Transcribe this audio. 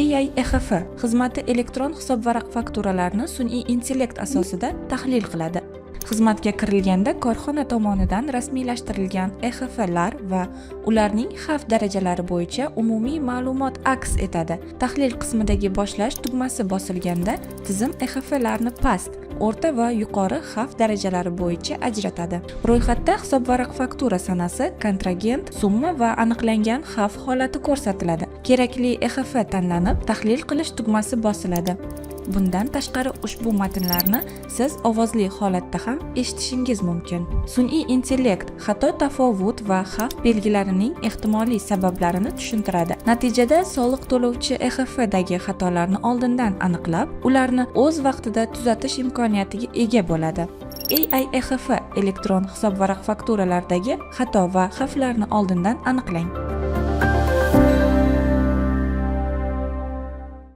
AI-EXF xizmati elektron hisobvaraq fakturalarni sun'iy intellekt asosida tahlil qiladi. Xizmatga kirilganda korxona tomonidan rasmiylashtirilgan EXFlar va ularning xavf darajalari bo'yicha umumiy ma'lumot aks etadi. Tahlil qismidagi boshlash tugmasi bosilganda tizim EXFlarni past, o'rta va yuqori xavf darajalari bo'yicha ajratadi. Ro'yxatda hisobvaraq faktura sanasi, kontragent, summa va aniqlangan xavf holati ko'rsatiladi. Kerakli EXF tanlanib, tahlil qilish tugmasi bosiladi. Bundan tashqari ushbu matnlarni siz ovozli holatda ham eshitishingiz mumkin. Sun'iy intellekt xato, tafovut va xavf belgilarining ehtimoliy sabablarini tushuntiradi. Natijada soliq to'lovchi EXFdagi xatolarni oldindan aniqlab, ularni o'z vaqtida tuzatish imkoniyatiga ega bo'ladi. AI-EXF elektron hisobvaraq fakturalardagi xato va xavflarni oldindan aniqlang.